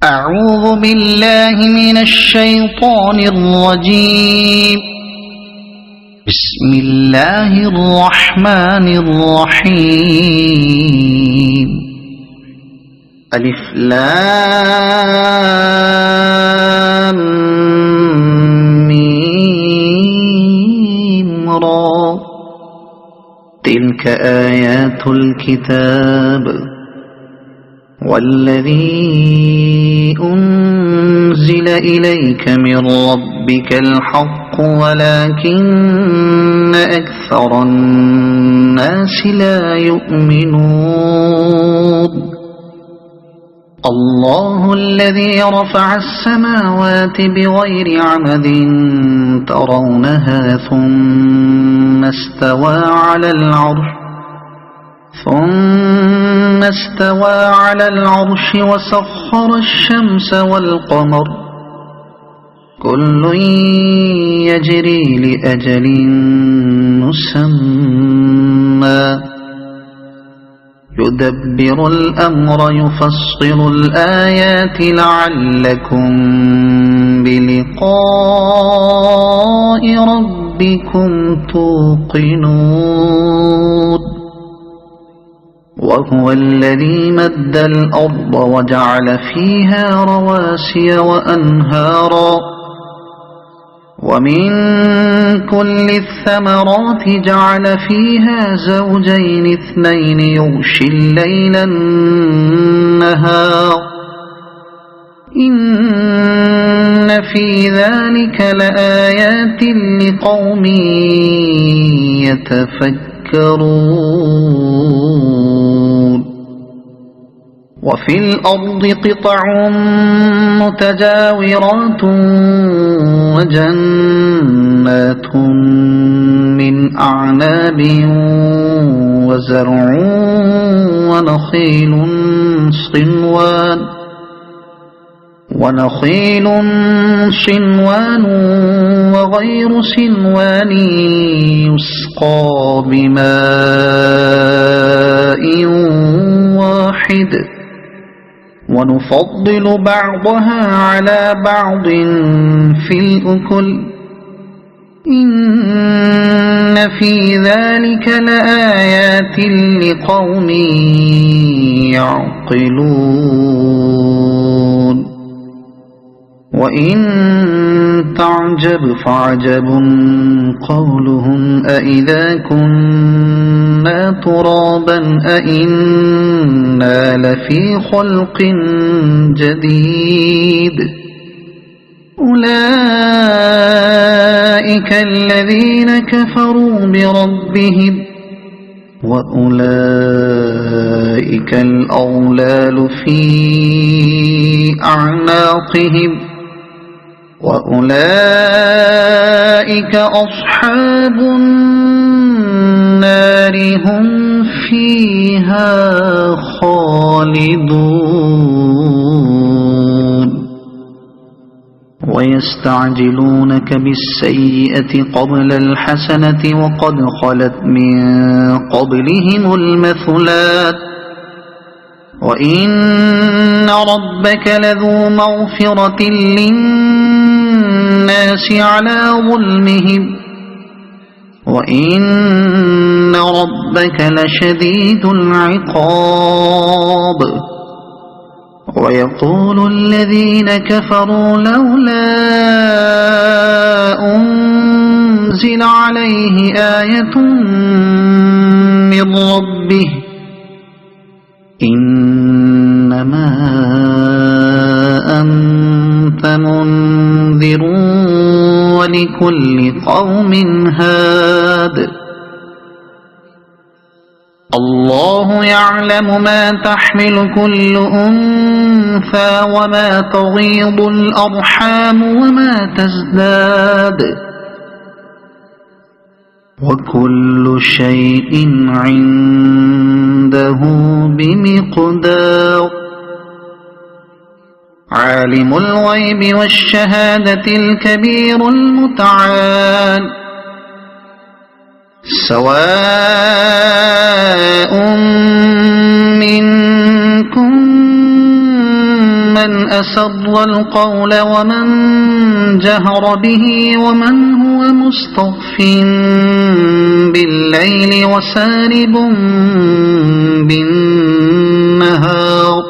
أعوذ بالله من الشيطان الرجيم. بسم الله الرحمن الرحيم. ألف لام ميم را. تلك آيات الكتاب والذي أنزل إليك من ربك الحق ولكن أكثر الناس لا يؤمنون. الله الذي رفع السماوات بغير عمد ترونها ثم استوى على العرش وسخر الشمس والقمر كل يجري لأجل مسمى يدبر الأمر يفصل الآيات لعلكم بلقاء ربكم توقنون. وهو الذي مد الأرض وجعل فيها رواسي وأنهارا ومن كل الثمرات جعل فيها زوجين اثنين يغشي الليل النهار إن في ذلك لآيات لقوم يتفكرون. وفي الأرض قطع متجاورات وجنات من أعناب وزرع ونخيل صنوان وغير صنوان يسقى بماء واحد ونفضل بعضها على بعض في الأكل إن في ذلك لآيات لقوم يعقلون. وإن تعجب فعجب قولهم أإذا كنا ترابا أإنا لفي خلق جديد أولئك الذين كفروا بربهم وأولئك الأغلال في أعناقهم وأولئك أصحاب النار هم فيها خالدون. ويستعجلونك بالسيئة قبل الحسنة وقد خلت من قبلهم المثلات وإن ربك لذو مغفرة للناس على ظلمهم وإن ربك لشديد العقاب. ويقول الذين كفروا لولا أنزل عليه آية من ربه إنما أنت منذر ولكل قوم هاد. الله يعلم ما تحمل كل أنثى وما تغيض الأرحام وما تزداد وكل شيء عنده بمقدار. عالم الغيب والشهادة الكبير المتعال سواء منكم من أسر القول ومن جهر به ومن هو مستخف بالليل وسارب بالنهار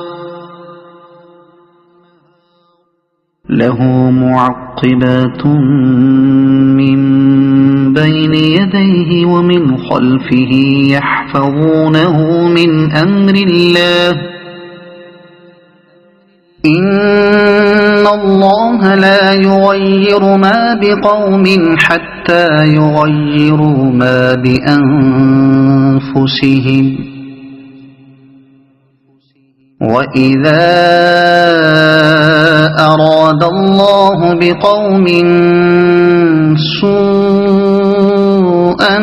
له معقبات من بين يديه ومن خلفه يحفظونه من أمر الله إن الله لا يغير ما بقوم حتى يغيروا ما بأنفسهم وإذا أراد الله بقوم سوءا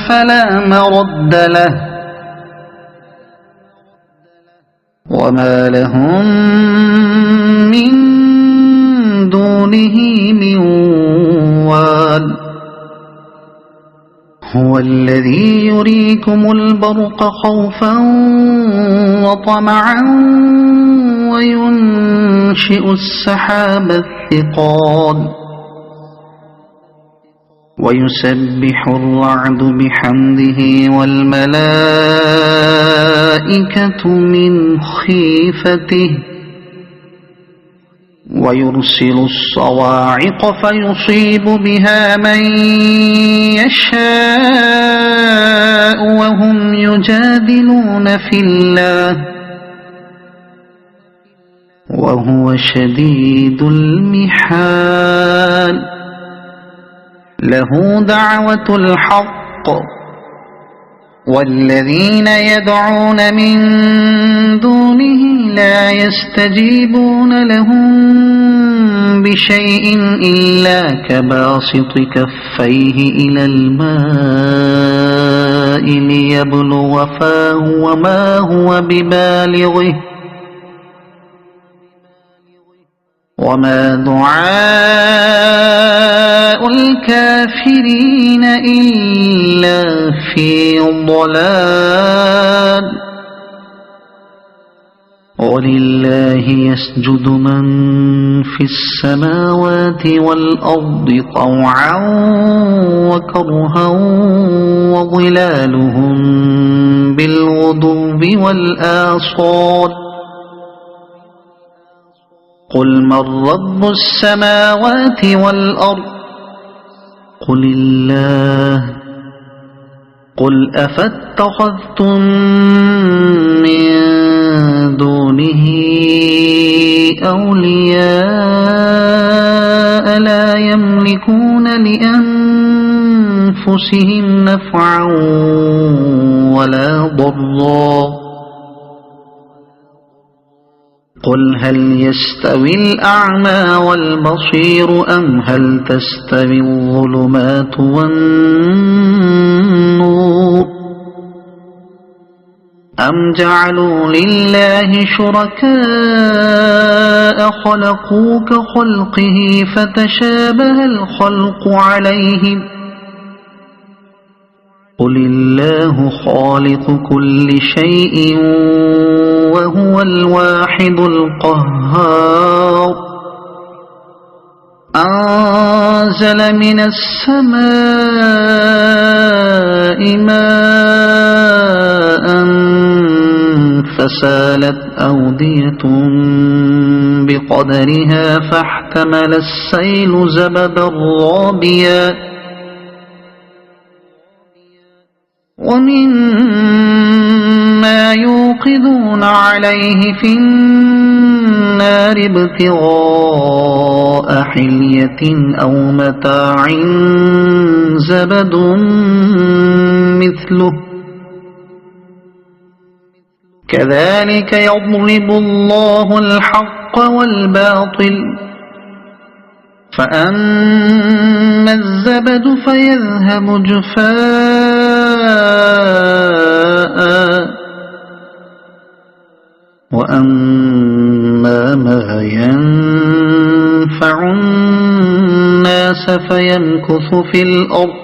فلا مرد له وما لهم من دونه من وال هو الذي يريكم البرق خوفا وطمعا وينشئ السحاب الثقال ويسبح الرعد بحمده والملائكة من خيفته ويرسل الصواعق فيصيب بها من يشاء وهم يجادلون في الله وهو شديد المحال له دعوة الحق والذين يدعون من دونه لا يستجيبون لهم بشيء إلا كباسط كفيه إلى الماء ليبلغ فاه وما هو ببالغه وما دعاء الكافرين إلا في ضلال ولله يسجد من في السماوات والأرض طوعا وكرها وظلالهم بالغدو والآصال قل من رب السماوات والأرض قل الله قل أفاتخذتم من دونه أولياء لا يملكون لأنفسهم نفعا ولا ضرا قل هل يستوي الأعمى والبصير أم هل تستوي الظلمات والنور أم جعلوا لله شركاء خلقوا كخلقه فتشابه الخلق عليهم قل الله خالق كل شيء وهو الواحد القهار أنزل من السماء ماء فسالت أودية بقدرها فاحتمل السيل زبدا رابيا ومما يوقدون عليه في النار ابتغاء حلية أو متاع زبد مثله كذلك يضرب الله الحق والباطل فأما الزبد فيذهب جفاء وأما ما ينفع الناس فيمكث في الأرض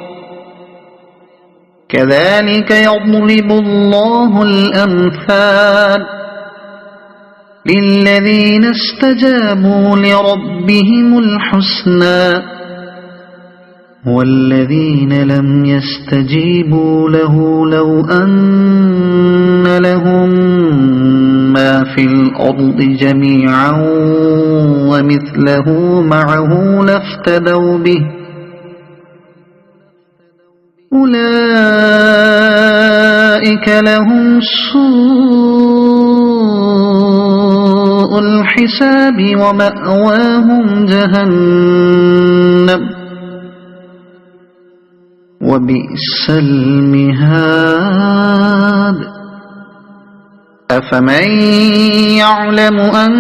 كذلك يضرب الله الأمثال للذين استجابوا لربهم الحسنى والذين لم يستجيبوا له لو أن لهم ما في الأرض جميعا ومثله معه لافتدوا به أولئك لهم سوء الحساب ومأواهم جهنم وبئس المهاد أفمن يعلم أنما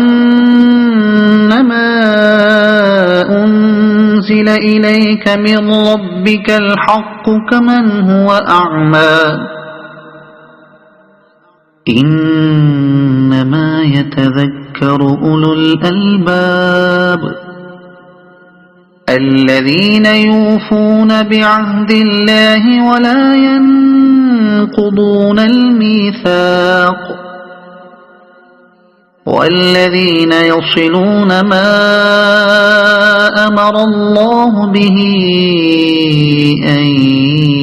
أنزل إليك من ربك الحق كمن هو أعمى إنما يتذكر أولو الألباب الذين يوفون بعهد الله ولا ينقضون الميثاق والذين يصلون ما أمر الله به أن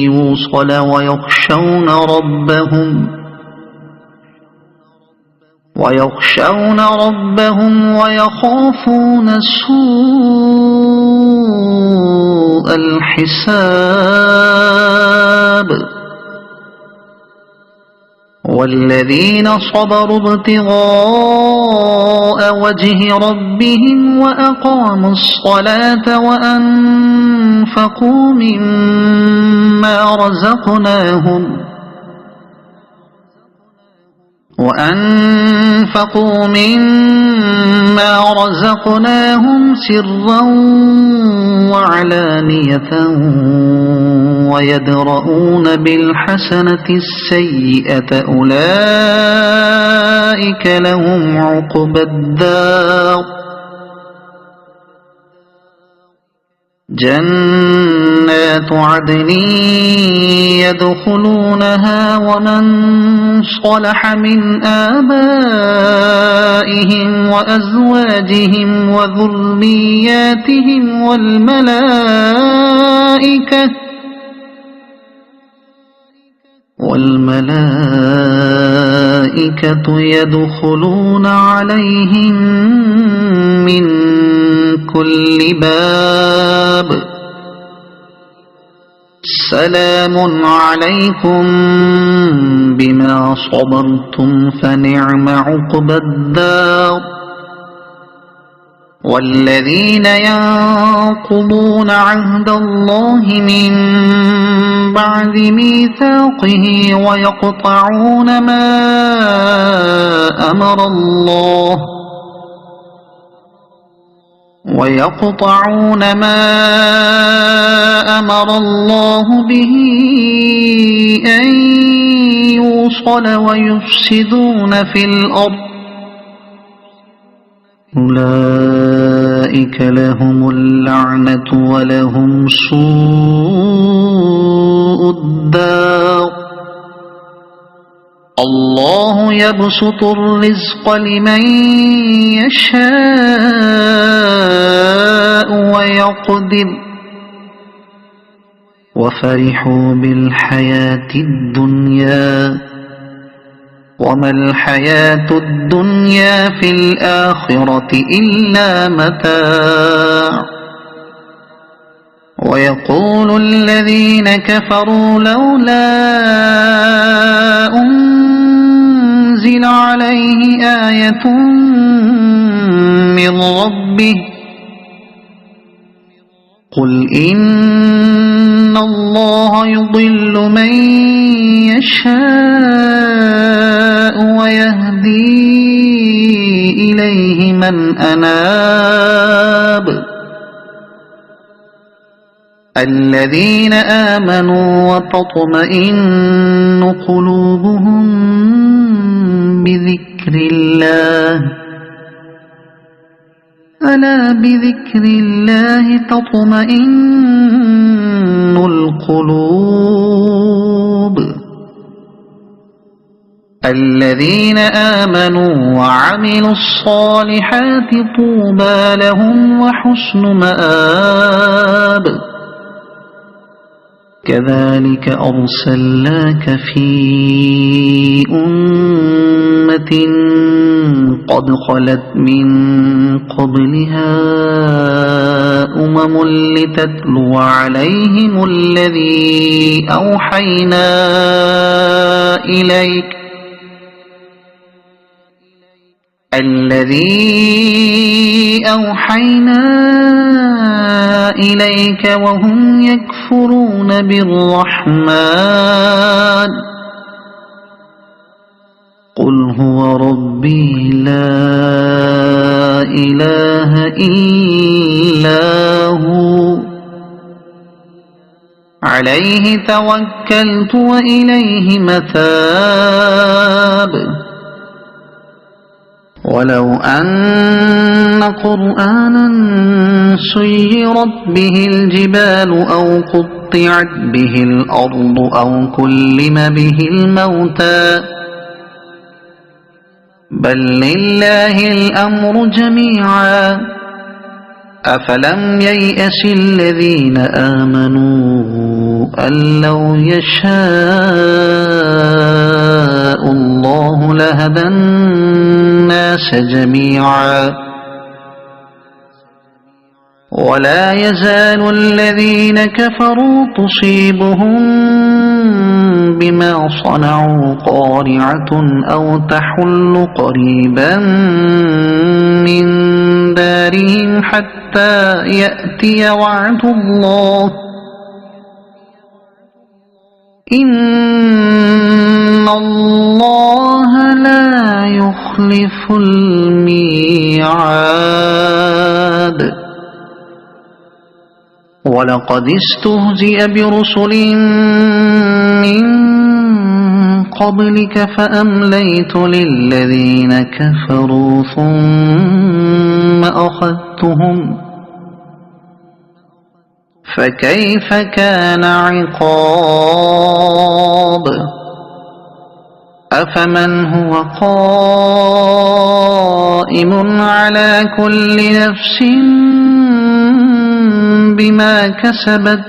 يوصل ويخشون ربهم ويخافون سوء الحساب والذين صبروا ابتغاء وجه ربهم وأقاموا الصلاة وأنفقوا مما رزقناهم سرا وعلانية ويدرؤون بالحسنة السيئة أولئك لهم عقبى الدار جنات عدن يدخلونها ومن صلح من آبائهم وأزواجهم وذرياتهم والملائكة يدخلون عليهم من كل باب سلام عليكم بما صبرتم فنعم عقبى الدار والذين ينقضون عهد الله من بعد ميثاقه ويقطعون ما أمر الله به أن يوصل ويفسدون في الأرض أولئك لهم اللعنة ولهم سوء الدار الله يبسط الرزق لمن يشاء ويقدر وفرحوا بالحياة الدنيا وما الحياة الدنيا في الآخرة إلا متاع ويقول الذين كفروا لولا أنزل عليه آية من ربه قل إن الله يضل من يشاء ويهدي إليه من أناب الذين آمنوا وتطمئن قلوبهم بذكر الله ألا بذكر الله تطمئن القلوب الذين آمنوا وعملوا الصالحات طوبى لهم وحسن مآب كذلك أرسلناك في أمة قد خلت من قبلها لتتلو عليهم الذي أوحينا إليك وهم يكفرون بالرحمن قل هو ربي لا إله إلا هو عليه توكلت وإليه متاب ولو أن قرآنا سيرت به الجبال أو قطعت به الأرض أو كلم به الموتى بل لله الأمر جميعا أفلم ييأس الذين آمنوا أن لو يشاء الله لهدى الناس جميعا ولا يزال الذين كفروا تصيبهم بما صنعوا قارعة أو تحل قريبا من دارهم حتى يأتي وعد الله إن الله لا يخلف الميعاد ولقد استهزئ برسل من قبلك فأمليت للذين كفروا ثم أخذتهم فكيف كان عقاب أفمن هو قائم على كل نفس بما كسبت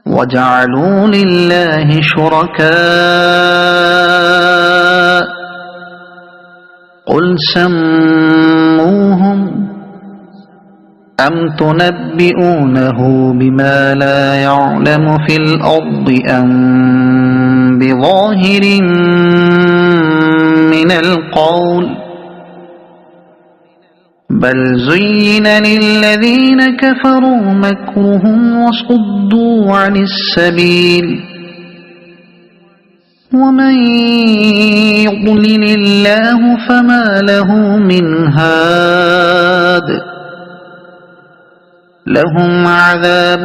وجعلوا لله شركاء قل سموهم أم تنبئونه بما لا يعلم في الأرض أم بظاهر من القول بل زين للذين كفروا مكرهم وصدوا عن السبيل ومن يضلل الله فما له من هاد لهم عذاب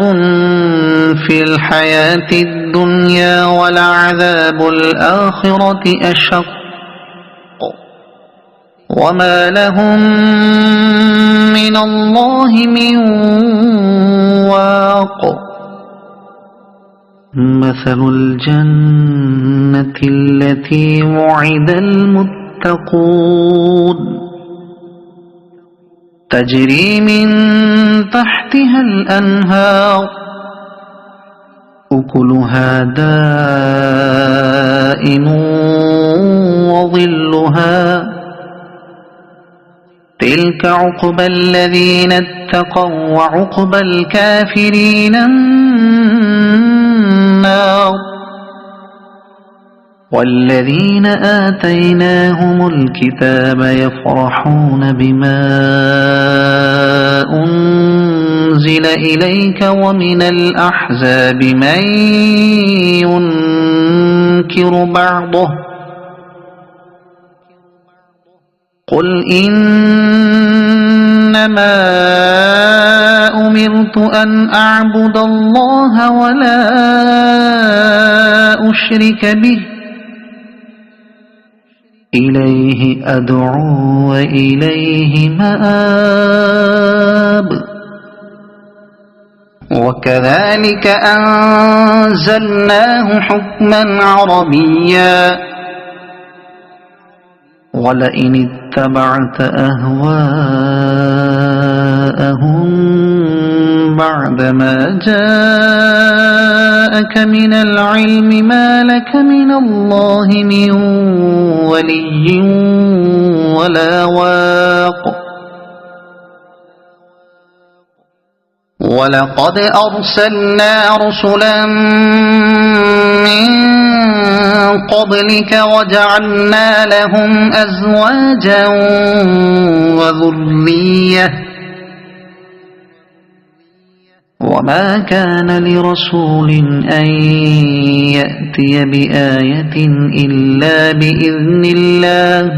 في الحياة الدنيا ولعذاب الآخرة أشق وما لهم من الله من واق مثل الجنة التي وعد المتقون تجري من تحتها الأنهار أكلها دائم وظلها تلك عقبى الذين اتقوا وعقبى الكافرين النار والذين آتيناهم الكتاب يفرحون بما أنزل إليك ومن الأحزاب من ينكر بعضه قل إنما أمرت أن أعبد الله ولا أشرك به إليه أدعو وإليه مآب وكذلك أنزلناه حكما عربيا ولئن اتبعت أهواءهم بعدما جاءك من العلم ما لك من الله من ولي ولا واق ولقد أرسلنا رسلا من قبلك وجعلنا لهم أزواجا وذرية وما كان لرسول أن يأتي بآية إلا بإذن الله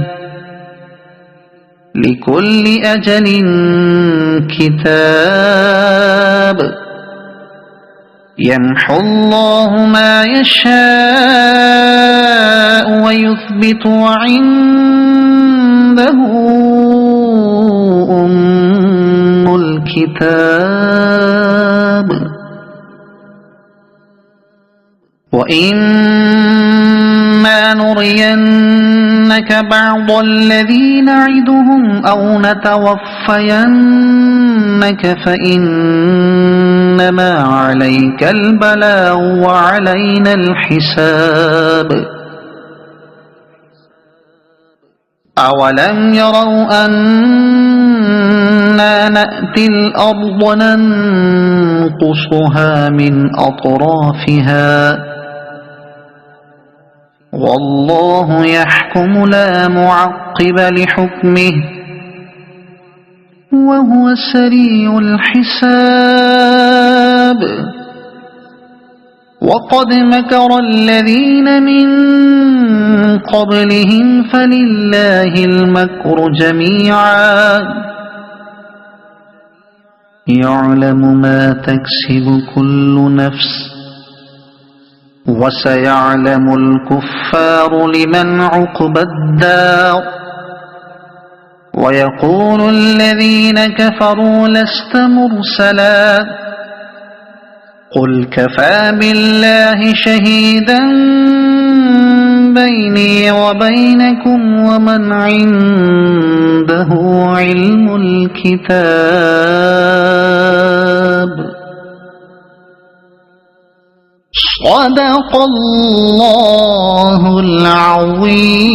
لكل أجل كتاب يمحو الله ما يشاء ويثبت وعنده أم الكتاب وإما نرينك بعض الذي نعدهم أو نتوفينك فإنما عليك البلاغ وعلينا الحساب أولم يروا أنا نأتي الأرض ننقصها من أطرافها والله يحكم لا معقب لحكمه وهو سريع الحساب وقد مكر الذين من قبلهم فلله المكر جميعا يعلم ما تكسب كل نفس وسيعلم الكفار لمن عقبى الدار ويقول الذين كفروا لست مرسلا قل كفى بالله شهيدا بيني وبينكم ومن عنده علم الكتاب صدق الله العظيم.